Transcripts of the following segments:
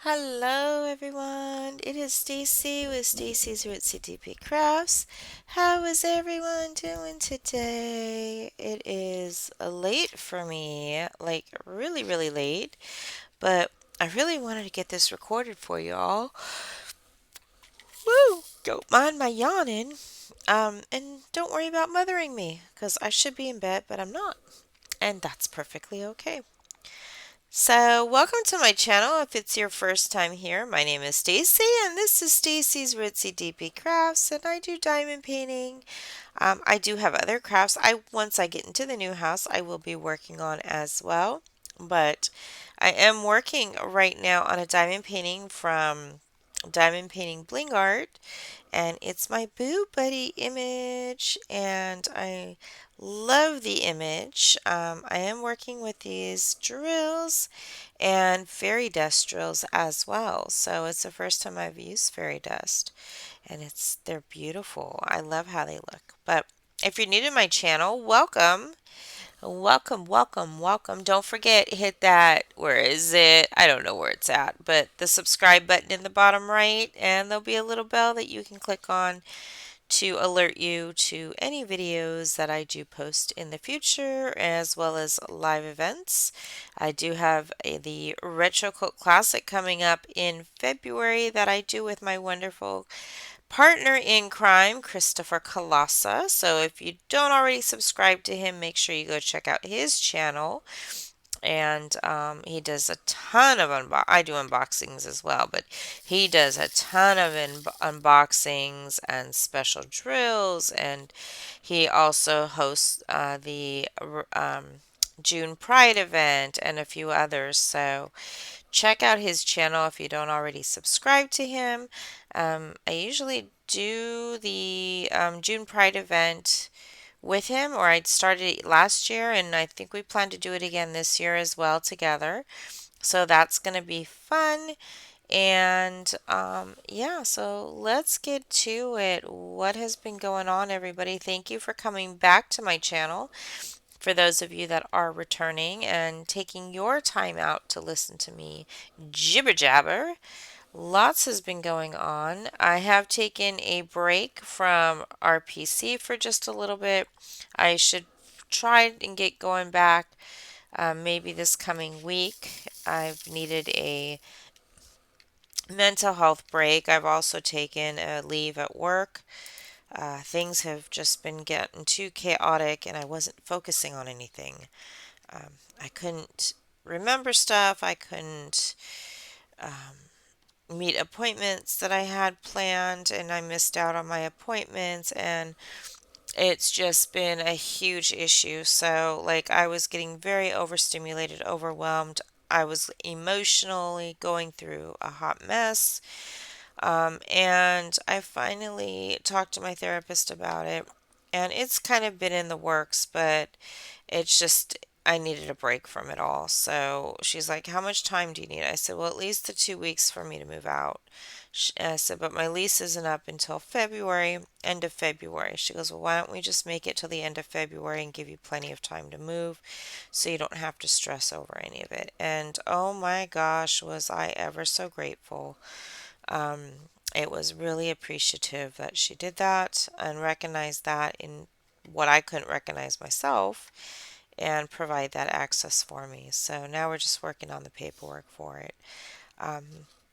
Hello everyone, it is Stacy with Stacy's Ritzy DP Crafts. How is everyone doing today? It is late for me, like really late, but I really wanted to get this recorded for y'all. Woo! Don't mind my yawning. And don't worry about mothering me, because I should be in bed, but I'm not. And that's perfectly okay. So, welcome to my channel. If it's your first time here, my name is Stacy, and this is Stacy's Ritzy DP Crafts, and I do diamond painting. I do have other crafts. Once I get into the new house, I will be working on as well. But I am working right now on a diamond painting from Diamond Painting Bling Art, and it's my Boo Buddy image, and I love the image. I am working with these drills and fairy dust drills as well. So it's the first time I've used fairy dust, and they're beautiful. I love how they look. But if you're new to my channel, welcome. Welcome. Don't forget, hit that, where is it? I don't know where it's at, but the subscribe button in the bottom right, and there'll be a little bell that you can click on to alert you to any videos that I do post in the future, as well as live events. I do have the Retro Coat Classic coming up in February that I do with my wonderful partner in crime, Christopher Colossa. So if you don't already subscribe to him, make sure you go check out his channel. And he does a ton of I do unboxings as well, but he does a ton of unboxings and special drills, and he also hosts the June Pride event and a few others. So check out his channel if you don't already subscribe to him. I usually do the June Pride event with him, or I'd started it last year, and I think we plan to do it again this year as well together. So that's going to be fun. And yeah, so let's get to it. What has been going on, everybody? Thank you for coming back to my channel. For those of you that are returning and taking your time out to listen to me jibber jabber, lots has been going on. I have taken a break from RPC for just a little bit. I should try and get going back maybe this coming week. I've needed a mental health break. I've also taken a leave at work. Things have just been getting too chaotic, and I wasn't focusing on anything. I couldn't remember stuff. I couldn't meet appointments that I had planned, and I missed out on my appointments, and it's just been a huge issue. So, like, I was getting very overstimulated, overwhelmed. I was emotionally going through a hot mess. And I finally talked to my therapist about it, and it's kind of been in the works, but it's just, I needed a break from it all. So she's like, "How much time do you need?" I said, "Well, at least the 2 weeks for me to move out." I said, "But my lease isn't up until February, end of February." She goes, "Well, why don't we just make it till the end of February and give you plenty of time to move so you don't have to stress over any of it?" And oh my gosh, was I ever so grateful. It was really appreciative that she did that and recognized that in what I couldn't recognize myself and provide that access for me. So now we're just working on the paperwork for it.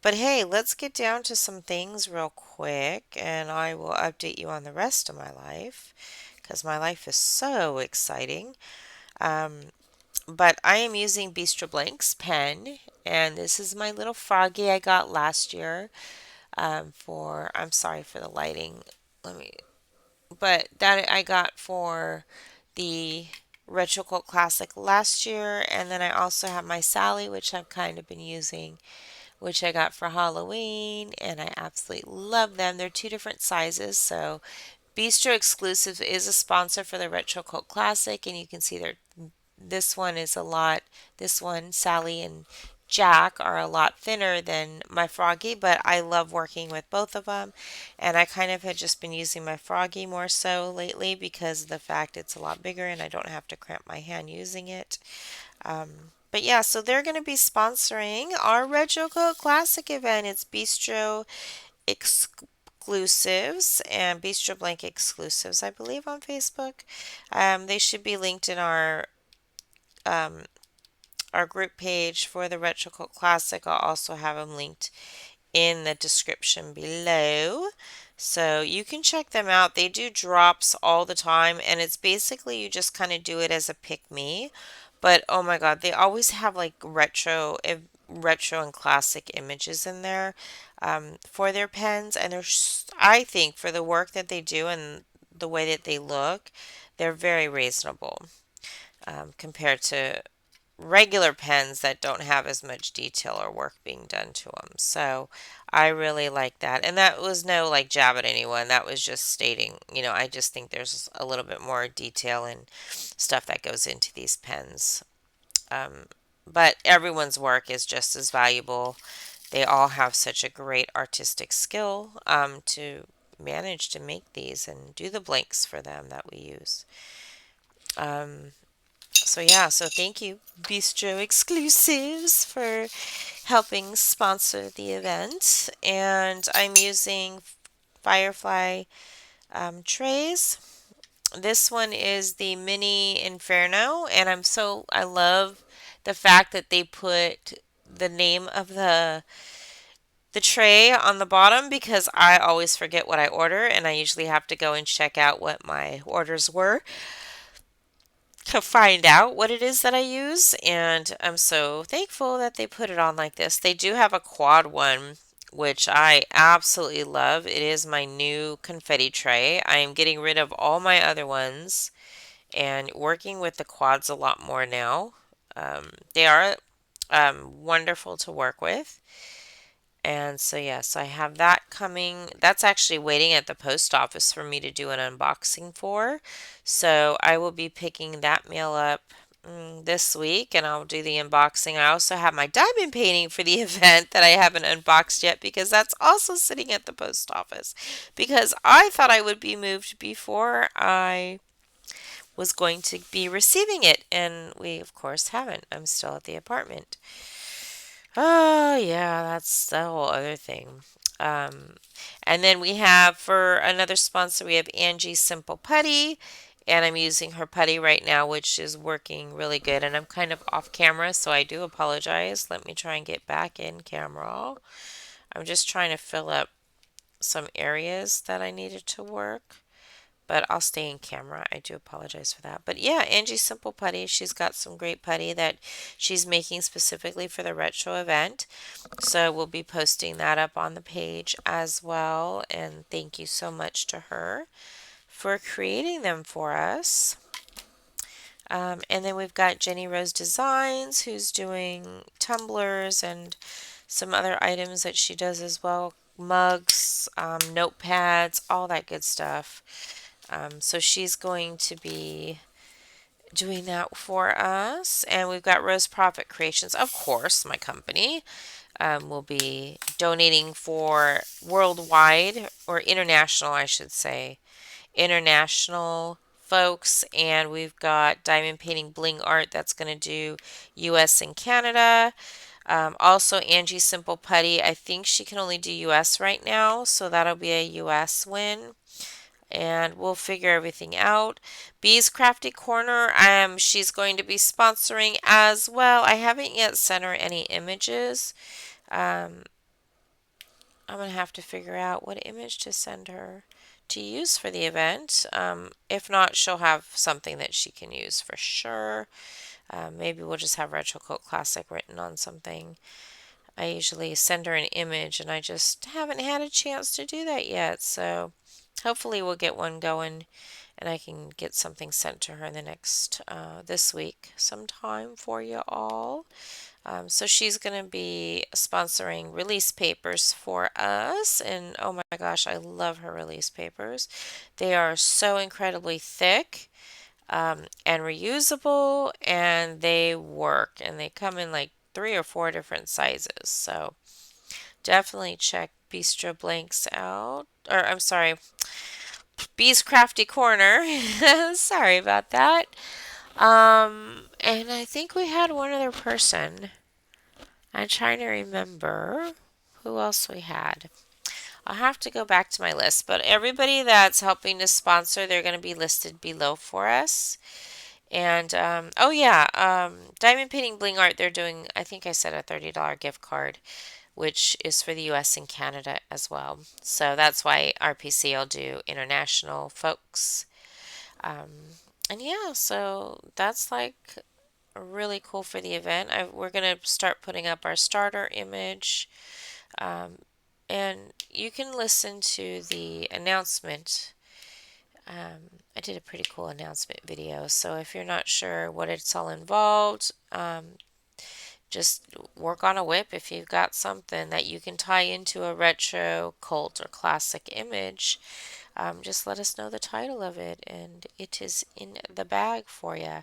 But hey, let's get down to some things real quick, and I will update you on the rest of my life because my life is so exciting. Um, but I am using Bistro Blank's pen, and this is my little froggy I got last year. I'm sorry for the lighting. Let me, but that I got for the Retro Cult Classic last year, and then I also have my Sally, which I've kind of been using, which I got for Halloween, and I absolutely love them. They're two different sizes, so Bistro Exclusive is a sponsor for the Retro Cult Classic, and you can see this one is a lot, this one, Sally and Jack, are a lot thinner than my Froggy, but I love working with both of them. And I kind of had just been using my Froggy more so lately because of the fact it's a lot bigger and I don't have to cramp my hand using it. But yeah, so they're going to be sponsoring our Retro Coat Classic event. It's Bistro exclusives and Bistro Blank exclusives, I believe, on Facebook. They should be linked in um, our group page for the Retro Cult Classic. I'll also have them linked in the description below. So you can check them out. They do drops all the time, and it's basically you just kind of do it as a pick me. But oh my God, they always have like retro and classic images in there for their pens, and I think for the work that they do and the way that they look, they're very reasonable compared to regular pens that don't have as much detail or work being done to them. So I really like that. And that was no like jab at anyone. That was just stating, I just think there's a little bit more detail and stuff that goes into these pens. Um, but everyone's work is just as valuable. They all have such a great artistic skill to manage to make these and do the blanks for them that we use. Um, so yeah, so thank you, Bistro Exclusives, for helping sponsor the event. And I'm using Firefly trays. This one is the Mini Inferno, and I love the fact that they put the name of the tray on the bottom because I always forget what I order, and I usually have to go and check out what my orders were to find out what it is that I use, and I'm so thankful that they put it on like this. They do have a quad one, which I absolutely love. It is my new confetti tray. I am getting rid of all my other ones and working with the quads a lot more now. They are wonderful to work with. And so, yes, I have that coming. That's actually waiting at the post office for me to do an unboxing for. So, I will be picking that mail up this week and I'll do the unboxing. I also have my diamond painting for the event that I haven't unboxed yet because that's also sitting at the post office. Because I thought I would be moved before I was going to be receiving it. And we, of course, haven't. I'm still at the apartment. Oh, yeah, that's the whole other thing. Um, and then we have for another sponsor, we have Angie's Simple Putty. And I'm using her putty right now, which is working really good. And I'm kind of off camera, so I do apologize. Let me try and get back in camera. I'm just trying to fill up some areas that I needed to work. But I'll stay in camera. I do apologize for that. But yeah, Angie's Simple Putty. She's got some great putty that she's making specifically for the retro event. So we'll be posting that up on the page as well. And thank you so much to her for creating them for us. And then we've got Jenny Rose Designs, who's doing tumblers and some other items that she does as well, mugs, notepads, all that good stuff. So she's going to be doing that for us. And we've got Rose Profit Creations, of course, my company. Will be donating for worldwide or international, I should say, international folks. And we've got Diamond Painting Bling Art that's going to do US and Canada. Also, Angie Simple Putty, I think she can only do US right now, so that'll be a US win. And we'll figure everything out. Bee's Crafty Corner, she's going to be sponsoring as well. I haven't yet sent her any images. Um, I'm going to have to figure out what image to send her to use for the event. If not, she'll have something that she can use for sure. Maybe we'll just have Retro Coat Classic written on something. I usually send her an image, and I just haven't had a chance to do that yet. So hopefully we'll get one going, and I can get something sent to her in the next this week sometime for you all. So she's going to be sponsoring release papers for us. And oh my gosh, I love her release papers. They are so incredibly thick and reusable, and they work. And they come in like 3 or 4 different sizes. So definitely check Bistro Blanks out. Or I'm sorry, Bee's Crafty Corner. Sorry about that. And I think we had one other person. I'm trying to remember who else we had. I'll have to go back to my list, but everybody that's helping to sponsor, they're going to be listed below for us. And oh yeah, Diamond Painting Bling Art, they're doing, I think I said a $30 gift card, which is for the US and Canada as well. So that's why RPC will do international folks. And yeah, so that's like really cool for the event. We're going to start putting up our starter image. Um, and you can listen to the announcement. I did a pretty cool announcement video. So if you're not sure what it's all involved, just work on a whip if you've got something that you can tie into a retro, cult, or classic image. Just let us know the title of it, and it is in the bag for you.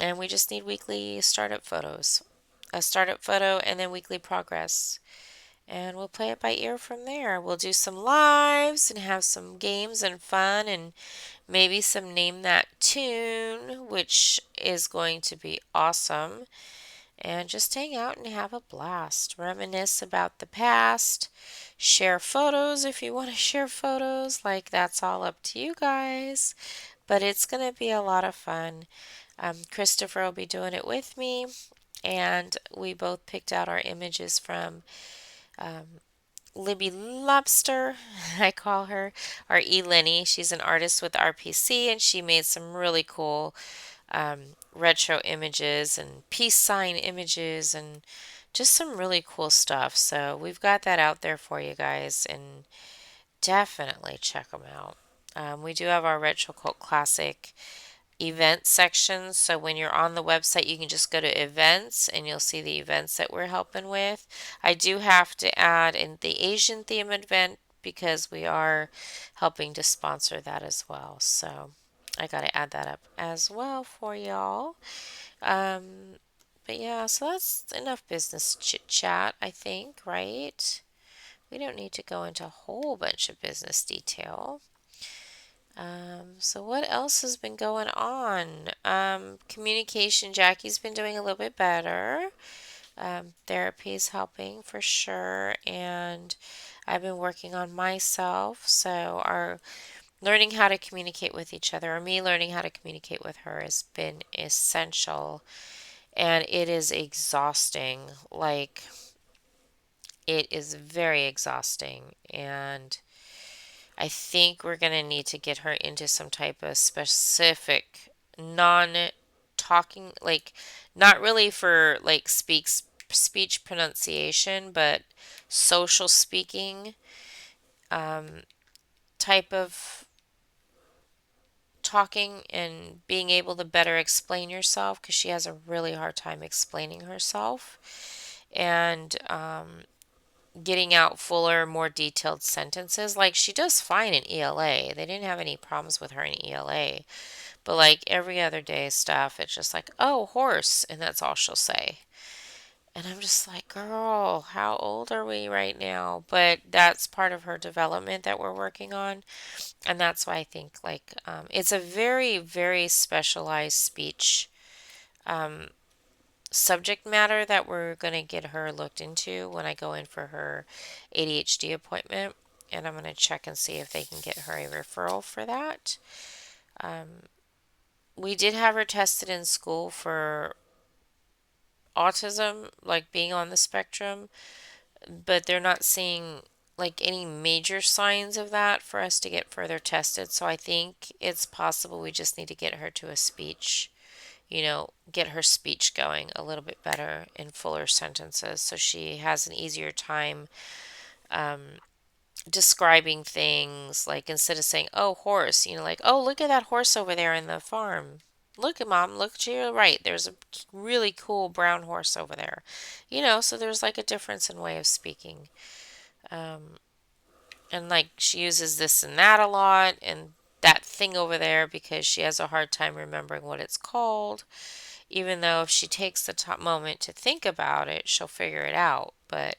And we just need weekly startup photos, a startup photo, and then weekly progress. And we'll play it by ear from there. We'll do some lives and have some games and fun and maybe some Name That Tune, which is going to be awesome. And just hang out and have a blast. Reminisce about the past. Share photos if you want to share photos. Like, that's all up to you guys. But it's going to be a lot of fun. Christopher will be doing it with me. And we both picked out our images from Libby Lobster, I call her, or E. Lenny. She's an artist with RPC, and she made some really cool retro images and peace sign images and just some really cool stuff. So we've got that out there for you guys, and definitely check them out. We do have our Retro Cult Classic event sections. So when you're on the website, you can just go to events and you'll see the events that we're helping with. I do have to add in the Asian theme event because we are helping to sponsor that as well. So I got to add that up as well for y'all. Um, but yeah, so that's enough business chit chat, I think, right? We don't need to go into a whole bunch of business detail. So what else has been going on? Communication, Jackie's been doing a little bit better. Therapy is helping for sure, and I've been working on myself. So our learning how to communicate with each other, or me learning how to communicate with her, has been essential, and it is exhausting. Like it is very exhausting, and I think we're going to need to get her into some type of specific non talking, like not really for like speech pronunciation, but social speaking type of talking and being able to better explain yourself because she has a really hard time explaining herself and getting out fuller, more detailed sentences. Like she does fine in ELA. They didn't have any problems with her in ELA. But like every other day stuff, it's just like, oh, horse. And that's all she'll say. And I'm just like, girl, how old are we right now? But that's part of her development that we're working on. And that's why I think like it's a very, very specialized speech subject matter that we're going to get her looked into when I go in for her ADHD appointment. And I'm going to check and see if they can get her a referral for that. We did have her tested in school for autism, like being on the spectrum, but they're not seeing like any major signs of that for us to get further tested. So I think it's possible we just need to get her to a speech, get her speech going a little bit better in fuller sentences so she has an easier time describing things, like instead of saying, oh, horse, like, oh, look at that horse over there in the farm. Look at mom, look to your right. There's a really cool brown horse over there. So there's like a difference in way of speaking. And like she uses this and that a lot and that thing over there because she has a hard time remembering what it's called. Even though if she takes the top moment to think about it, she'll figure it out. But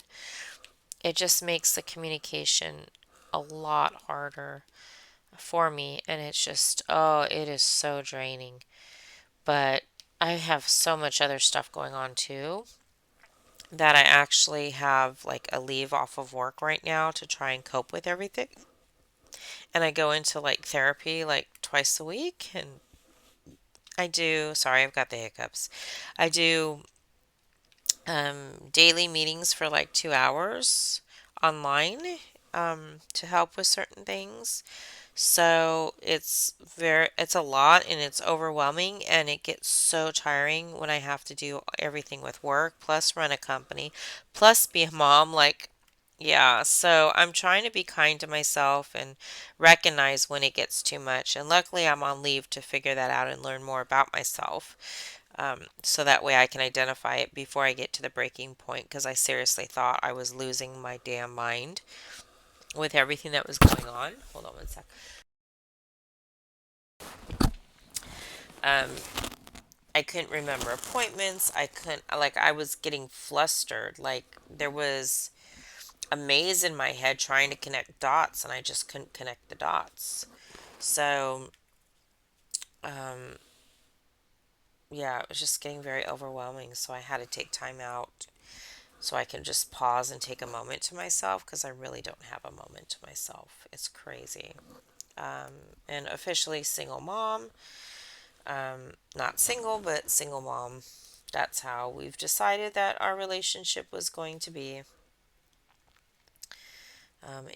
it just makes the communication a lot harder for me, and it's just, oh, it is so draining. But I have so much other stuff going on too that I actually have like a leave off of work right now to try and cope with everything. And I go into like therapy like twice a week and I do, sorry, I've got the hiccups. I do daily meetings for like 2 hours online to help with certain things. So it's a lot and it's overwhelming and it gets so tiring when I have to do everything with work, plus run a company, plus be a mom. Like, yeah, so I'm trying to be kind to myself and recognize when it gets too much. And luckily, I'm on leave to figure that out and learn more about myself. So that way I can identify it before I get to the breaking point because I seriously thought I was losing my damn mind with everything that was going on. Hold on one sec. Um, I couldn't remember appointments. I couldn't, like, I was getting flustered. Like, there was a maze in my head trying to connect dots, and I just couldn't connect the dots. So, um, yeah, it was just getting very overwhelming. So, I had to take time out so I can just pause and take a moment to myself because I really don't have a moment to myself. It's crazy. And officially single mom. Not single, but single mom. That's how we've decided that our relationship was going to be.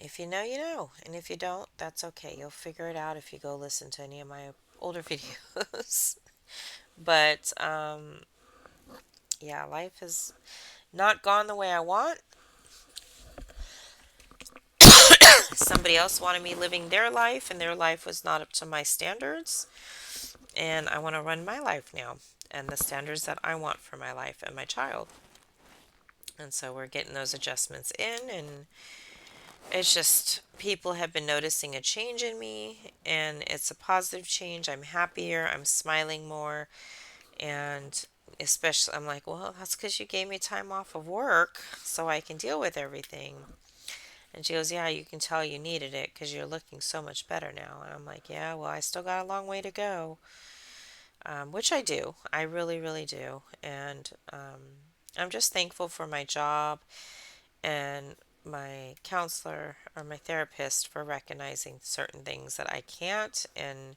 If you know, you know. And if you don't, that's okay. You'll figure it out if you go listen to any of my older videos. But yeah, life has not gone the way I want. Somebody else wanted me living their life, and their life was not up to my standards. And I want to run my life now and the standards that I want for my life and my child. And so we're getting those adjustments in, and it's just people have been noticing a change in me, and it's a positive change. I'm happier, I'm smiling more, and especially I'm like, well, that's because you gave me time off of work so I can deal with everything. And she goes, yeah, you can tell you needed it because you're looking so much better now. And I'm like, yeah, well, I still got a long way to go, which I do. I really, really do. And I'm just thankful for my job and my counselor or my therapist for recognizing certain things that I can't, and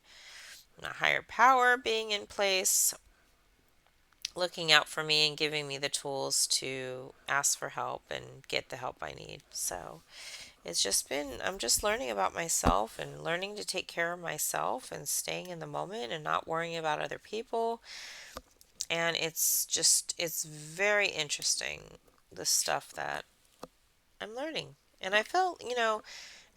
a higher power being in place, looking out for me and giving me the tools to ask for help and get the help I need. So I'm just learning about myself and learning to take care of myself and staying in the moment and not worrying about other people. And it's very interesting, the stuff that I'm learning. And I felt,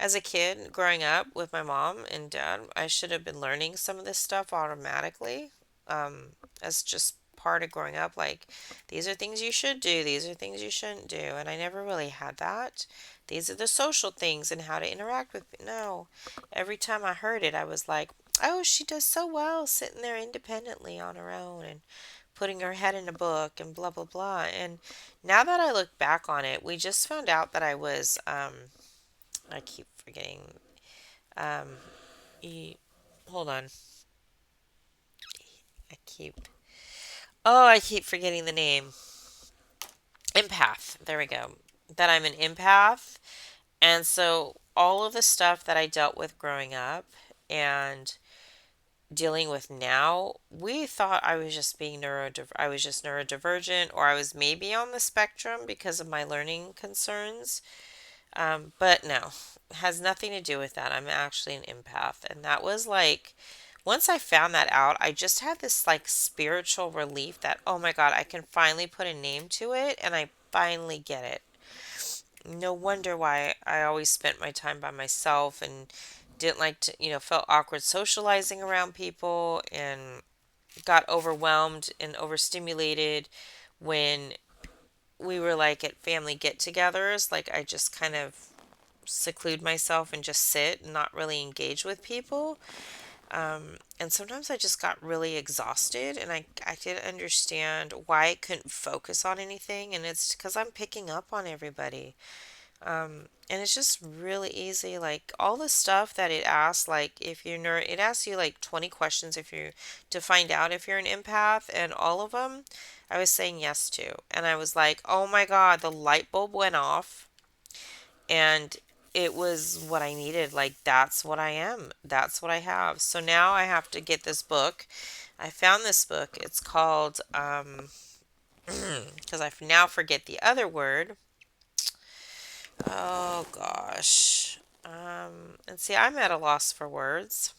as a kid growing up with my mom and dad, I should have been learning some of this stuff automatically, as just part of growing up. Like, these are things you should do, these are things you shouldn't do. And I never really had that. These are the social things and how to interact with. No. Every time I heard it, I was like, oh, she does so well sitting there independently on her own and putting her head in a book and blah, blah, blah. And now that I look back on it, we just found out that I keep forgetting. Um, e- Hold on. I keep. Oh, I keep forgetting the name. Empath. There we go. That I'm an empath. And so all of the stuff that I dealt with growing up and dealing with now, we thought I was just I was just neurodivergent, or I was maybe on the spectrum because of my learning concerns. But no, it has nothing to do with that. I'm actually an empath. And that was like, once I found that out, I just had this like spiritual relief that, oh my God, I can finally put a name to it and I finally get it. No wonder why I always spent my time by myself and didn't like to, felt awkward socializing around people and got overwhelmed and overstimulated when we were like at family get-togethers. Like, I just kind of seclude myself and just sit and not really engage with people. And sometimes I just got really exhausted and I didn't understand why I couldn't focus on anything. And it's because I'm picking up on everybody. And it's just really easy. Like all the stuff that it asks, like if you're it asks you like 20 questions if you to find out if you're an empath, and all of them I was saying yes to. And I was like, oh my God, the light bulb went off, and it was what I needed. Like that's what I am. That's what I have. So now I have to get this book. I found this book. It's called because I now forget the other word. Oh gosh. And see, I'm at a loss for words,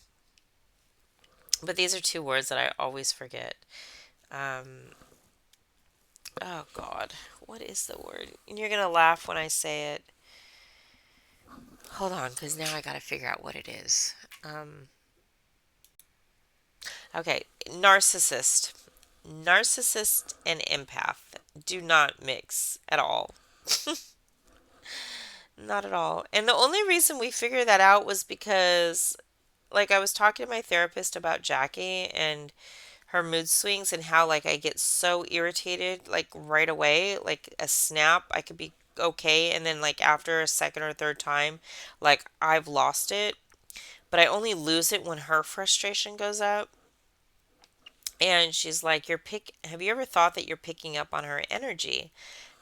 but these are two words that I always forget. Um, oh God, what is the word? And you're gonna laugh when I say it. Hold on, because now I gotta figure out what it is. Um, okay, narcissist. Narcissist and empath do not mix at all. Not at all. And the only reason we figured that out was because, like, I was talking to my therapist about Jackie and her mood swings, and how like I get so irritated like right away, like a snap, I could be okay, and then like after a second or third time, like I've lost it. But I only lose it when her frustration goes up. And she's like, "You're pick have you ever thought that you're picking up on her energy?"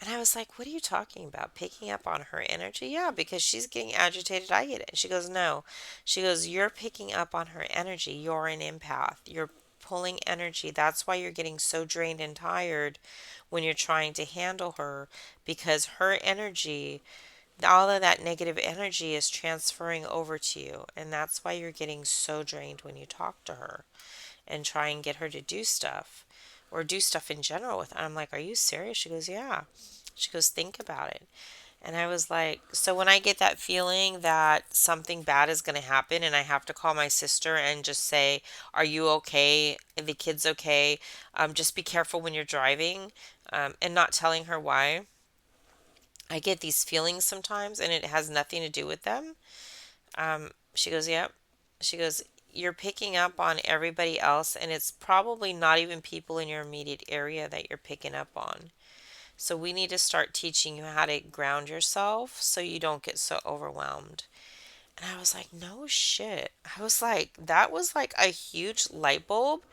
And I was like, "What are you talking about? Picking up on her energy?" "Yeah, because she's getting agitated, I get it." And she goes, "No." She goes, "You're picking up on her energy. You're an empath. You're pulling energy. That's why you're getting so drained and tired when you're trying to handle her, because her energy, all of that negative energy is transferring over to you. And that's why you're getting so drained when you talk to her and try and get her to do stuff, or do stuff in general with her." I'm like, "Are you serious?" She goes, "Yeah." She goes, "Think about it." And I was like, so when I get that feeling that something bad is going to happen and I have to call my sister and just say, "Are you okay? Are the kids okay? Just be careful when you're driving," and not telling her why. I get these feelings sometimes and it has nothing to do with them. She goes, "Yep." She goes, "You're picking up on everybody else, and it's probably not even people in your immediate area that you're picking up on. So we need to start teaching you how to ground yourself so you don't get so overwhelmed." And I was like, "No shit." I was like, that was like a huge light bulb.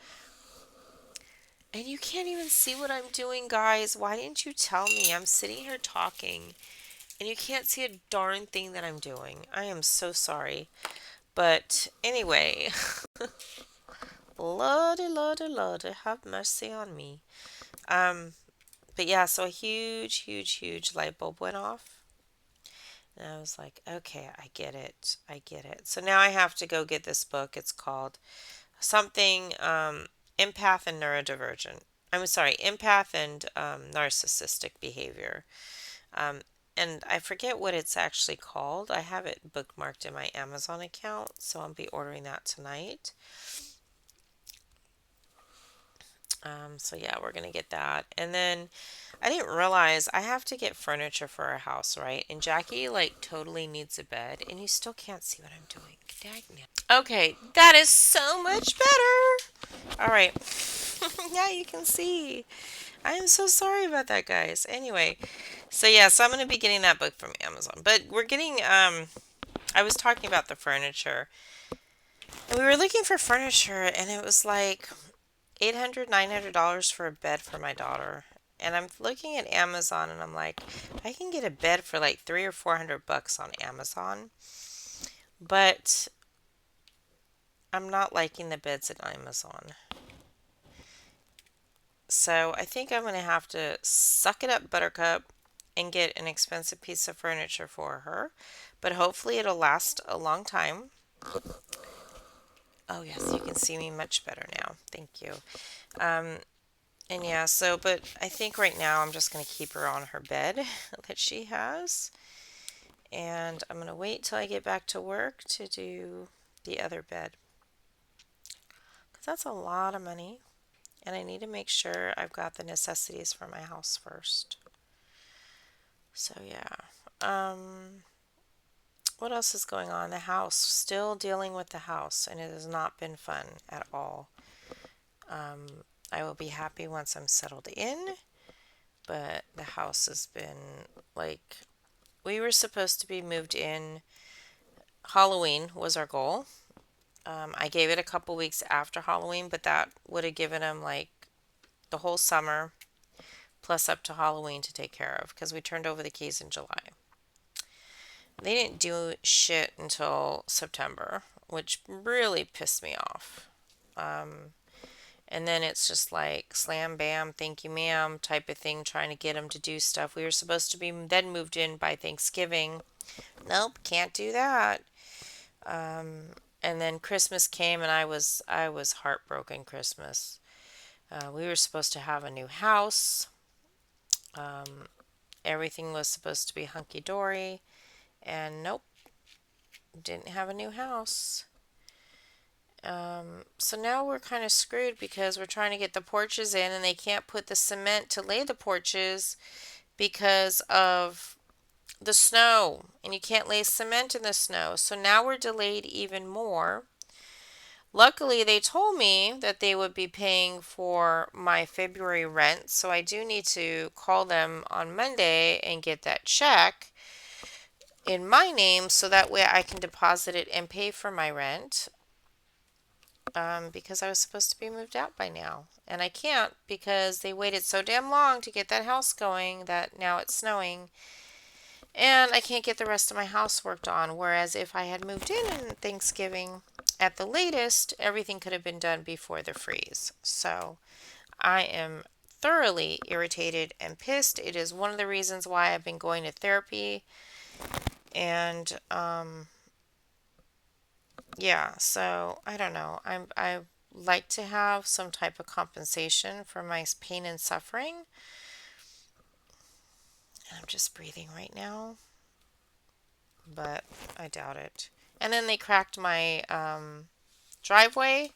And you can't even see what I'm doing, guys. Why didn't you tell me? I'm sitting here talking, and you can't see a darn thing that I'm doing. I am so sorry. But anyway, Lordy, Lordy, Lordy, have mercy on me. Um, but yeah, so a huge, huge, huge light bulb went off. And I was like, okay, I get it. I get it. So now I have to go get this book. It's called something Empath and Neurodivergent. I'm sorry, Empath and Narcissistic Behavior. Um, and I forget what it's actually called. I have it bookmarked in my Amazon account, so I'll be ordering that tonight. So yeah, we're gonna get that. And then I didn't realize I have to get furniture for our house, right? And Jackie like totally needs a bed, and you still can't see what I'm doing. Okay, that is so much better. All right. Yeah, you can see. I am so sorry about that, guys. Anyway, so yeah, so I'm gonna be getting that book from Amazon. But we're getting I was talking about the furniture. And we were looking for furniture, and it was like $800, $900 for a bed for my daughter. And I'm looking at Amazon, and I'm like, I can get a bed for like 300 or 400 bucks on Amazon. But I'm not liking the beds at Amazon. So I think I'm going to have to suck it up, Buttercup, and get an expensive piece of furniture for her. But hopefully it'll last a long time. Oh, yes, you can see me much better now. Thank you. Um, And yeah, so, but I think right now I'm just going to keep her on her bed that she has. And I'm going to wait till I get back to work to do the other bed. Because that's a lot of money. And I need to make sure I've got the necessities for my house first. So yeah. What else is going on in the house? Still dealing with the house, and it has not been fun at all. I will be happy once I'm settled in, but the house has been like we were supposed to be moved in. Halloween was our goal. I gave it a couple weeks after Halloween, but that would have given them like the whole summer plus up to Halloween to take care of because we turned over the keys in July. They didn't do shit until September, which really pissed me off. Um, and then it's just like slam bam, thank you ma'am type of thing, trying to get them to do stuff. We were supposed to be then moved in by Thanksgiving. Nope, can't do that. Um, and then Christmas came, and I was heartbroken. Christmas. We were supposed to have a new house. Um, Everything was supposed to be hunky dory, and nope, didn't have a new house. So now we're kind of screwed because we're trying to get the porches in, and they can't put the cement to lay the porches because of the snow, and you can't lay cement in the snow. So now we're delayed even more. Luckily, they told me that they would be paying for my February rent, so I do need to call them on Monday and get that check in my name so that way I can deposit it and pay for my rent. Because I was supposed to be moved out by now. And I can't because they waited so damn long to get that house going that now it's snowing. And I can't get the rest of my house worked on. Whereas if I had moved in Thanksgiving at the latest, everything could have been done before the freeze. So I am thoroughly irritated and pissed. It is one of the reasons why I've been going to therapy. And yeah, so I don't know. I like to have some type of compensation for my pain and suffering. And I'm just breathing right now, but I doubt it. And then they cracked my driveway,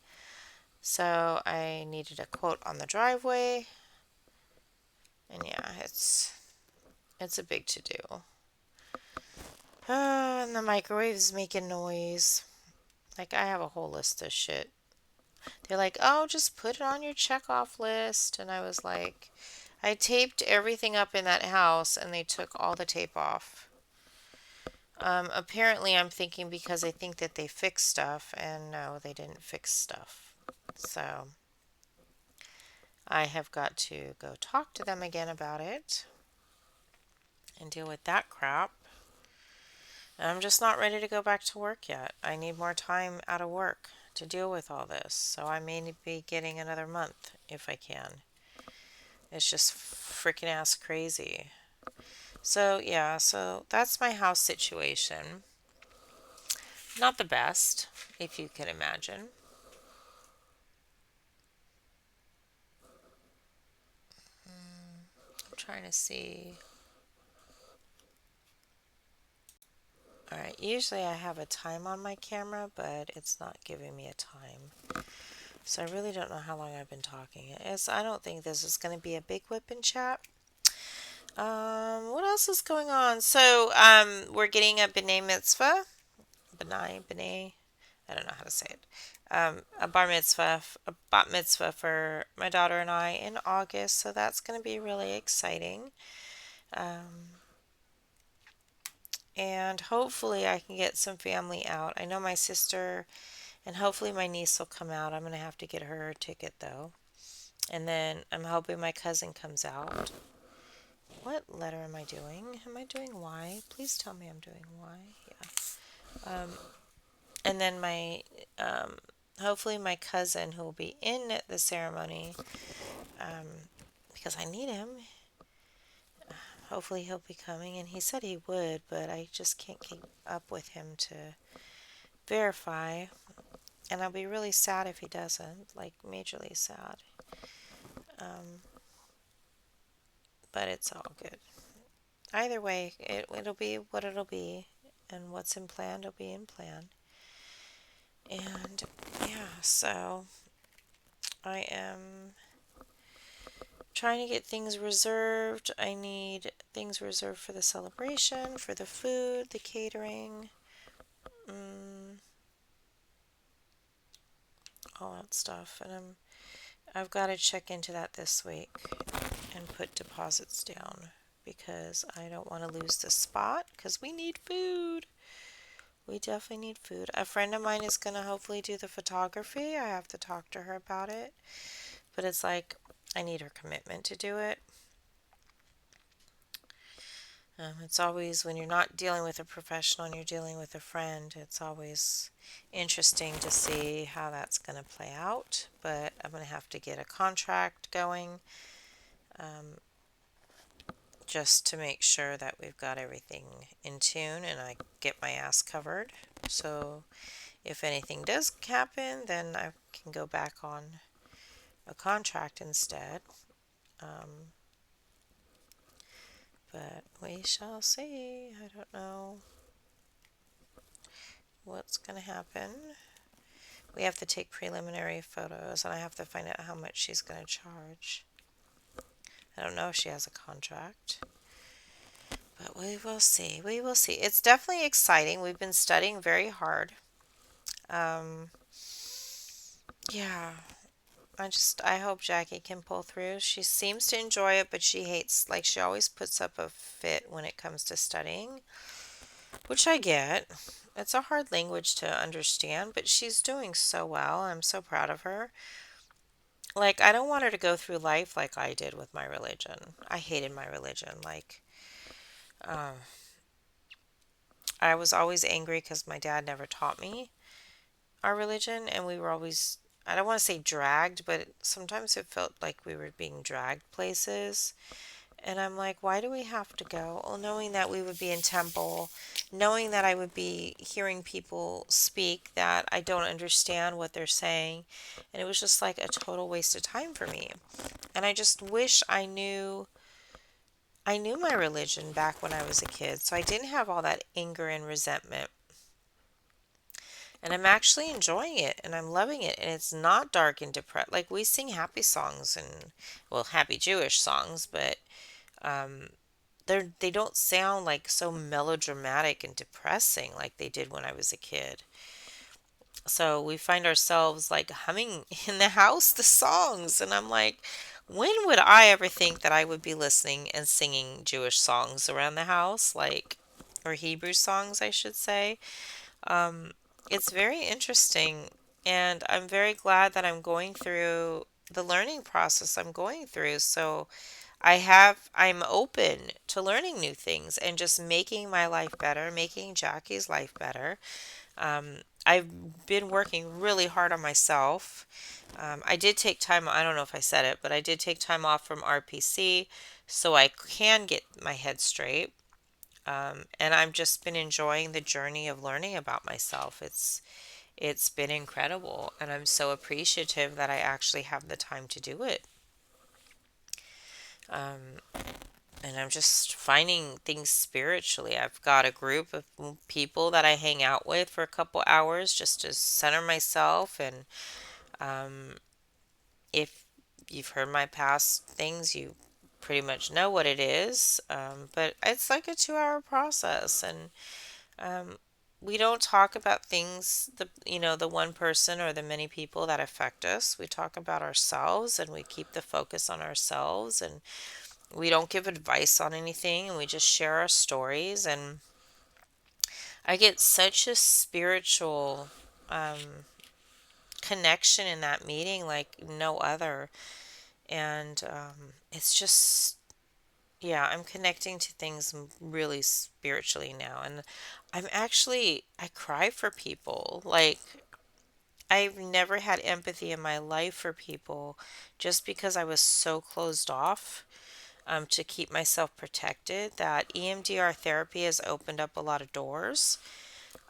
so I needed a quote on the driveway. And yeah, it's a big to do. And the microwave's making noise. Like I have a whole list of shit. They're like, "Oh, just put it on your check off list." And I was like, I taped everything up in that house and they took all the tape off. Apparently, I'm thinking because I think that they fixed stuff, and no, they didn't fix stuff. So I have got to go talk to them again about it and deal with that crap. And I'm just not ready to go back to work yet. I need more time out of work to deal with all this. So I may be getting another month if I can. It's just freaking ass crazy. So, yeah, so that's my house situation. Not the best, if you can imagine. I'm trying to see. Alright, usually I have a time on my camera, but it's not giving me a time. So I really don't know how long I've been talking. I don't think this is going to be a big whipping chat. What else is going on? So, we're getting a B'nai Mitzvah. B'nai. I don't know how to say it. A bar mitzvah, a bat mitzvah for my daughter and I in August. So that's going to be really exciting. Um, and hopefully I can get some family out. I know my sister and hopefully my niece will come out. I'm going to have to get her a ticket though. And then I'm hoping my cousin comes out. What letter am I doing? Am I doing Y? Please tell me I'm doing Y. Yeah. And then um, hopefully my cousin who will be in at the ceremony, um, because I need him. Hopefully he'll be coming, and he said he would, but I just can't keep up with him to verify. And I'll be really sad if he doesn't, like majorly sad. Um, but it's all good. Either way, it'll be what it'll be, and what's in plan will be in plan. And yeah, so I am trying to get things reserved. I need things reserved for the celebration, for the food, the catering, mm, all that stuff. And I've got to check into that this week and put deposits down. because I don't want to lose the spot because we need food. We definitely need food. A friend of mine is going to hopefully do the photography. I have to talk to her about it. But it's like, I need her commitment to do it. It's always, when you're not dealing with a professional and you're dealing with a friend, it's always interesting to see how that's going to play out. But I'm going to have to get a contract going, um, just to make sure that we've got everything in tune and I get my ass covered. So if anything does happen, then I can go back on a contract instead. Um, but we shall see. I don't know what's going to happen. We have to take preliminary photos, and I have to find out how much she's going to charge. I don't know if she has a contract, but we will see. We will see. It's definitely exciting. We've been studying very hard. Um, yeah, I hope Jackie can pull through. She seems to enjoy it, but she hates, like, she always puts up a fit when it comes to studying, which I get. It's a hard language to understand, but she's doing so well. I'm so proud of her. Like, I don't want her to go through life like I did with my religion. I hated my religion. Like, uh, I was always angry because my dad never taught me our religion, and we were always, I don't want to say dragged, but sometimes it felt like we were being dragged places. And I'm like, why do we have to go? Well, knowing that we would be in temple, knowing that I would be hearing people speak that I don't understand what they're saying. And it was just like a total waste of time for me. And I just wish I knew my religion back when I was a kid, so I didn't have all that anger and resentment. And I'm actually enjoying it and I'm loving it. And it's not dark and depressed. Like, we sing happy songs and, well, happy Jewish songs, but um, they don't sound like so melodramatic and depressing like they did when I was a kid. So we find ourselves like humming in the house the songs, and I'm like, when would I ever think that I would be listening and singing Jewish songs around the house, like, or Hebrew songs, I should say. Um, it's very interesting, and I'm very glad that I'm going through the learning process I'm going through. So I'm open to learning new things and just making my life better, making Jackie's life better. I've been working really hard on myself. I did take time, I don't know if I said it, but I did take time off from RPC so I can get my head straight. And I've just been enjoying the journey of learning about myself. It's been incredible, and I'm so appreciative that I actually have the time to do it. Um, and I'm just finding things spiritually. I've got a group of people that I hang out with for a couple hours just to center myself. And um, if you've heard my past things, you pretty much know what it is. But it's like a 2 hour process, and um, we don't talk about things, the one person or the many people that affect us. We talk about ourselves, and we keep the focus on ourselves, and we don't give advice on anything, and we just share our stories. And I get such a spiritual connection in that meeting like no other. And it's just, yeah, I'm connecting to things really spiritually now. And I cry for people. Like, I've never had empathy in my life for people just because I was so closed off, to keep myself protected, that EMDR therapy has opened up a lot of doors.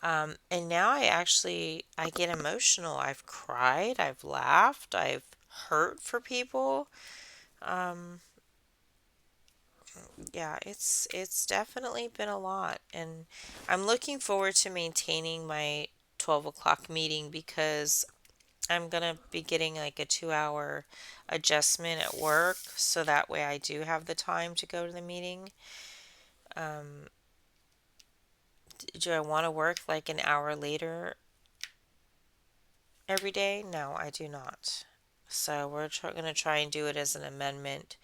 And now I get emotional. I've cried, I've laughed, I've hurt for people. Um, yeah, it's definitely been a lot, and I'm looking forward to maintaining my 12 o'clock meeting because I'm gonna be getting like a 2 hour adjustment at work, so that way I do have the time to go to the meeting. Um, do I want to work like an hour later every day? No, I do not. So we're going to try and do it as an amendment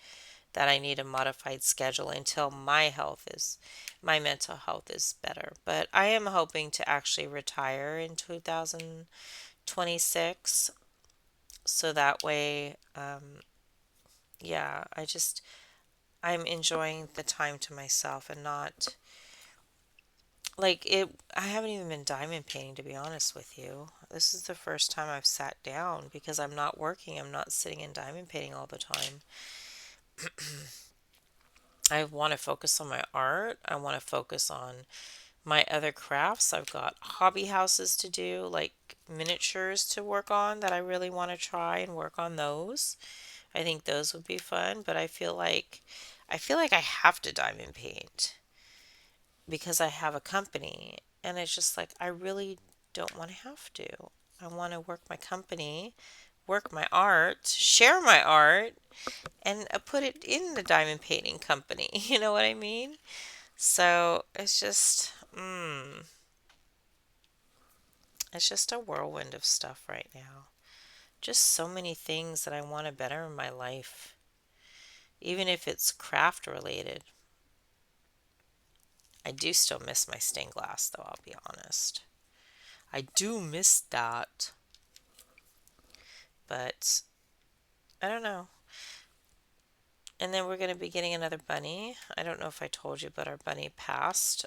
that I need a modified schedule until my mental health is better. But I am hoping to actually retire in 2026. So that way, yeah, I'm enjoying the time to myself and not like it. I haven't even been diamond painting, to be honest with you. This is the first time I've sat down because I'm not working. I'm not sitting in diamond painting all the time. I want to focus on my art. I want to focus on my other crafts. I've got hobby houses to do, like miniatures to work on that I really want to try and work on those. I think those would be fun, but I feel like I have to diamond paint because I have a company and it's just like I really don't want to have to. I want to work my company, work my art, share my art, and put it in the diamond painting company. You know what I mean? So it's just a whirlwind of stuff right now. Just so many things that I want to better in my life, even if it's craft related. I do still miss my stained glass, though, I'll be honest. I do miss that, but I don't know. And then we're going to be getting another bunny. I don't know if I told you, but our bunny passed.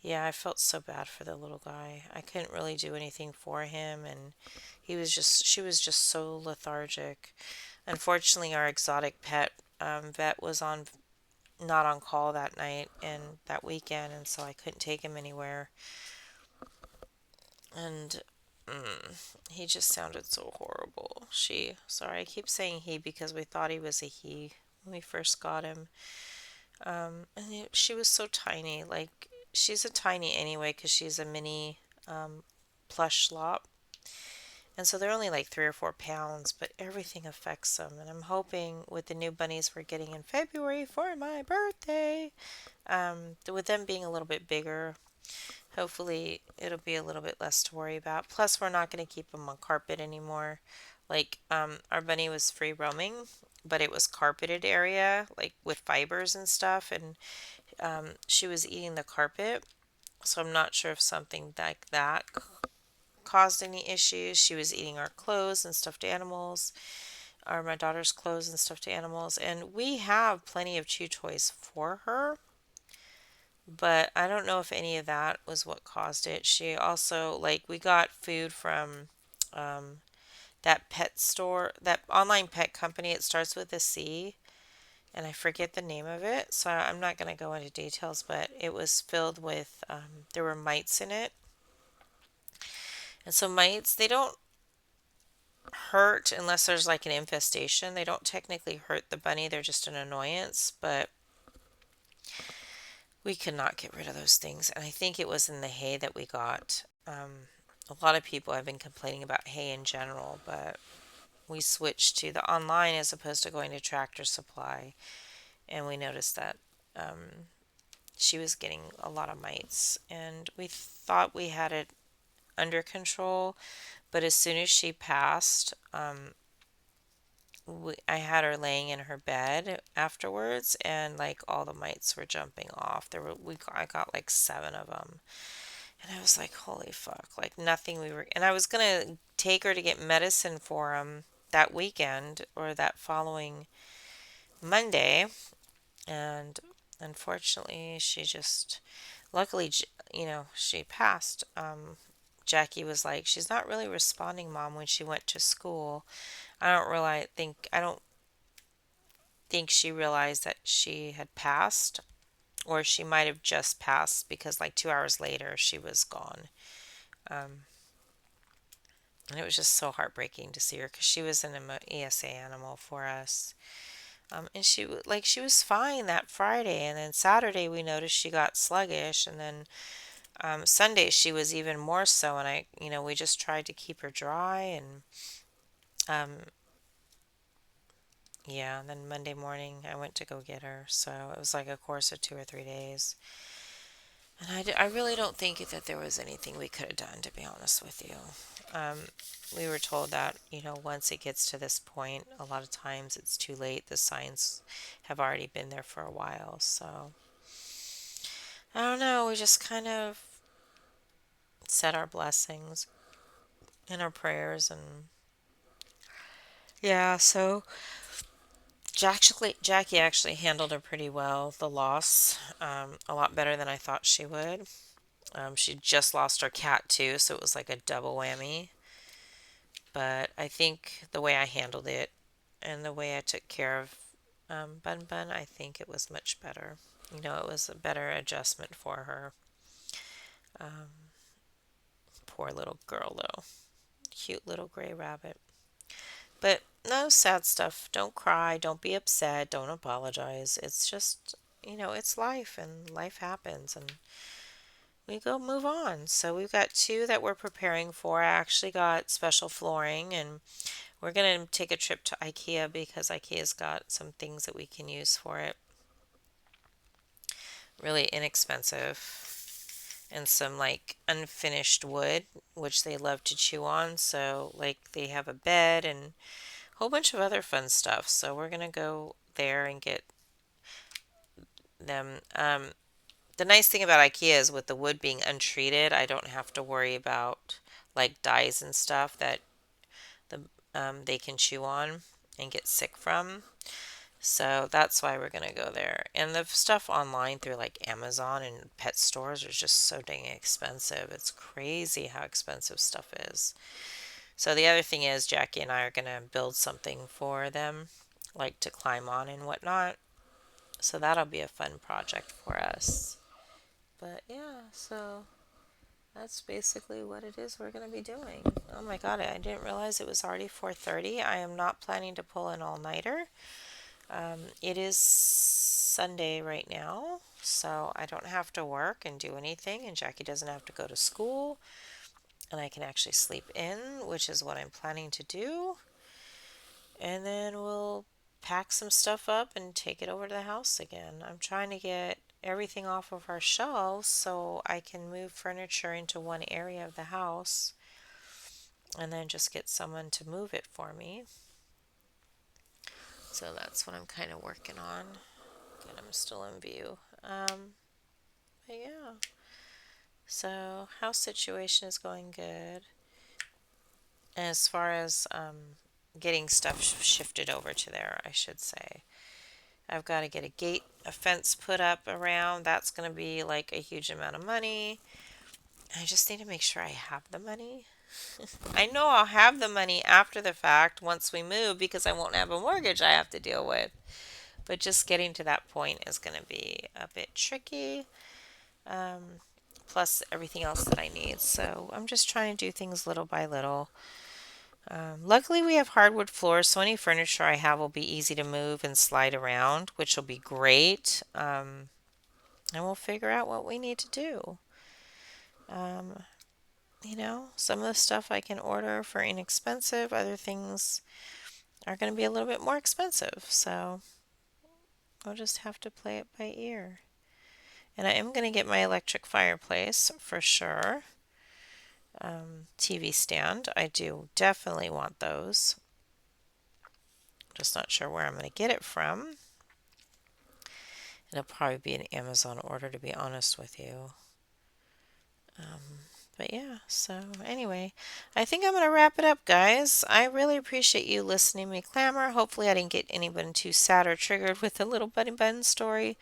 Yeah, I felt so bad for the little guy. I couldn't really do anything for him, and she was just so lethargic. Unfortunately, our exotic pet vet was not on call that night and that weekend, and so I couldn't take him anywhere. And he just sounded so horrible. Sorry, I keep saying he because we thought he was a he when we first got him. She was so tiny. Like, she's a tiny anyway because she's a mini plush slop. And so they're only like 3 or 4 pounds, but everything affects them. And I'm hoping with the new bunnies we're getting in February for my birthday, with them being a little bit bigger, hopefully it'll be a little bit less to worry about. Plus, we're not going to keep them on carpet anymore. Like, our bunny was free roaming, but it was carpeted area, like with fibers and stuff, and she was eating the carpet. So I'm not sure if something like that caused any issues. She was eating our clothes and stuffed animals, or my daughter's clothes and stuffed animals, and we have plenty of chew toys for her. But I don't know if any of that was what caused it. She also, like, we got food from um, that pet store, that online pet company. It starts with a C, and I forget the name of it, so I'm not going to go into details, but it was filled with, there were mites in it. And so mites, they don't hurt unless there's like an infestation. They don't technically hurt the bunny, they're just an annoyance, but we could not get rid of those things. And I think it was in the hay that we got. A lot of people have been complaining about hay in general, but we switched to the online as opposed to going to Tractor Supply, and we noticed that she was getting a lot of mites, and we thought we had it under control. But as soon as she passed, I had her laying in her bed afterwards, and like all the mites were jumping off. I got like 7 of them, and I was like, holy fuck! Like nothing we were. And I was gonna take her to get medicine for them that weekend or that following Monday, and unfortunately, luckily, she passed. Jackie was like, she's not really responding, Mom, when she went to school. I don't think she realized that she had passed, or she might have just passed because like 2 hours later she was gone. Um, and it was just so heartbreaking to see her because she was an ESA animal for us. And she was fine that Friday, and then Saturday we noticed she got sluggish, and then Sunday she was even more so. And we just tried to keep her dry, and um, yeah. And then Monday morning I went to go get her, so it was like a course of 2 or 3 days. And I really don't think that there was anything we could have done, to be honest with you. Um, we were told that, once it gets to this point, a lot of times it's too late. The signs have already been there for a while. So I don't know. We just kind of said our blessings and our prayers, and yeah. So Jackie actually handled it pretty well, the loss, a lot better than I thought she would. She just lost her cat too, so it was like a double whammy. But I think the way I handled it and the way I took care of Bun Bun, I think it was much better. It was a better adjustment for her. Um, Poor little girl, though. Cute little gray rabbit. But no sad stuff. Don't cry. Don't be upset. Don't apologize. It's just, it's life and life happens and we go move on. So we've got two that we're preparing for. I actually got special flooring and we're going to take a trip to IKEA because IKEA's got some things that we can use for it. Really inexpensive and some like unfinished wood, which they love to chew on. So, like, they have a bed and a whole bunch of other fun stuff. So, we're going to go there and get them. The nice thing about IKEA is with the wood being untreated, I don't have to worry about like dyes and stuff that they can chew on and get sick from. So that's why we're gonna go there. And the stuff online through like Amazon and pet stores is just so dang expensive. It's crazy how expensive stuff is. So the other thing is Jackie and I are gonna build something for them, like to climb on and whatnot. So that'll be a fun project for us. But yeah, so that's basically what it is we're gonna be doing. Oh my god, I didn't realize it was already 4:30. I am not planning to pull an all-nighter. It is Sunday right now, so I don't have to work and do anything, and Jackie doesn't have to go to school, and I can actually sleep in, which is what I'm planning to do. And then we'll pack some stuff up and take it over to the house again. I'm trying to get everything off of our shelves so I can move furniture into one area of the house and then just get someone to move it for me. So that's what I'm kind of working on. And I'm still in view. But yeah, so house situation is going good. As far as getting stuff shifted over to there, I should say. I've got to get a fence put up around. That's going to be like a huge amount of money. I just need to make sure I have the money. I know I'll have the money after the fact once we move because I won't have a mortgage I have to deal with. But just getting to that point is going to be a bit tricky. Um, Plus everything else that I need. So I'm just trying to do things little by little. Luckily, we have hardwood floors, so any furniture I have will be easy to move and slide around, which will be great. And we'll figure out what we need to do. Um, some of the stuff I can order for inexpensive, other things are going to be a little bit more expensive. So we'll just have to play it by ear. And I am going to get my electric fireplace for sure. TV stand, I do definitely want those. Just not sure where I'm going to get it from. It'll probably be an Amazon order, to be honest with you. But yeah, so anyway, I think I'm going to wrap it up, guys. I really appreciate you listening to me clamor. Hopefully, I didn't get anyone too sad or triggered with the little Bunny Bun story.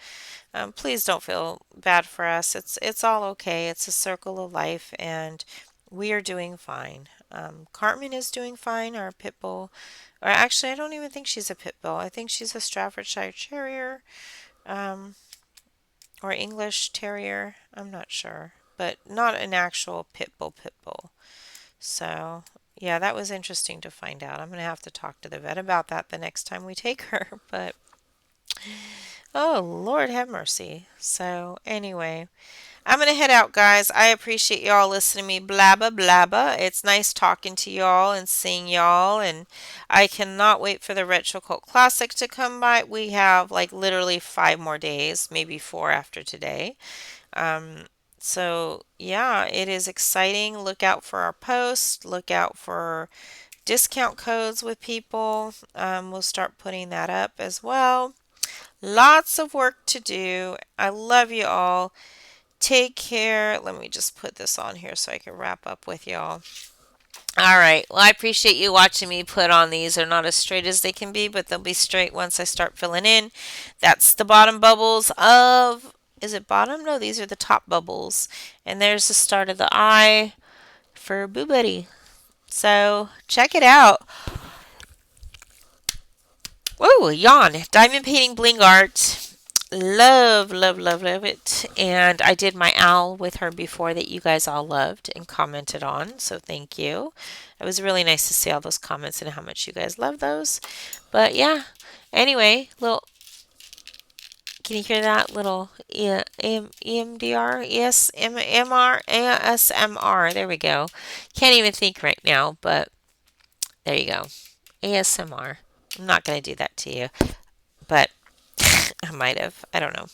Please don't feel bad for us. It's all okay. It's a circle of life, and we are doing fine. Cartman is doing fine. Our pit bull, or actually, I don't even think she's a pit bull. I think she's a Staffordshire Terrier, um, or English Terrier. I'm not sure, but not an actual pit bull. Pit bull. So. Yeah, that was interesting to find out. I'm going to have to talk to the vet about that the next time we take her. But oh, Lord have mercy. So, anyway, I'm going to head out, guys. I appreciate y'all listening to me blabba blabba. It's nice talking to y'all and seeing y'all. And I cannot wait for the Retro Cult Classic to come by. We have like literally 5 more days, maybe 4 after today. Um, So, yeah, it is exciting. Look out for our posts. Look out for discount codes with people. We'll start putting that up as well. Lots of work to do. I love you all. Take care. Let me just put this on here so I can wrap up with y'all. All right. Well, I appreciate you watching me put on these. They're not as straight as they can be, but they'll be straight once I start filling in. That's the bottom bubbles of. Is it bottom? No, these are the top bubbles. And there's the start of the eye for Boo Buddy. So check it out. Whoa, yawn. Diamond painting bling art. Love, love, love, love it. And I did my owl with her before that you guys all loved and commented on. So thank you. It was really nice to see all those comments and how much you guys love those. But yeah. Anyway, little can you hear that little EMDR? Yes, MR, ASMR. There we go. Can't even think right now, but there you go. ASMR. I'm not going to do that to you, but I might have. I don't know.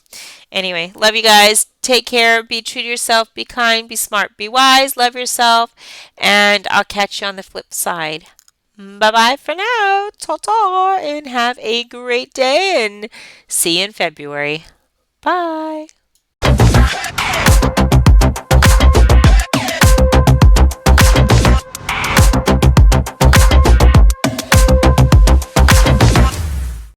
Anyway, love you guys. Take care. Be true to yourself. Be kind. Be smart. Be wise. Love yourself. And I'll catch you on the flip side. Bye bye for now. Ta ta. And have a great day. And see you in February. Bye.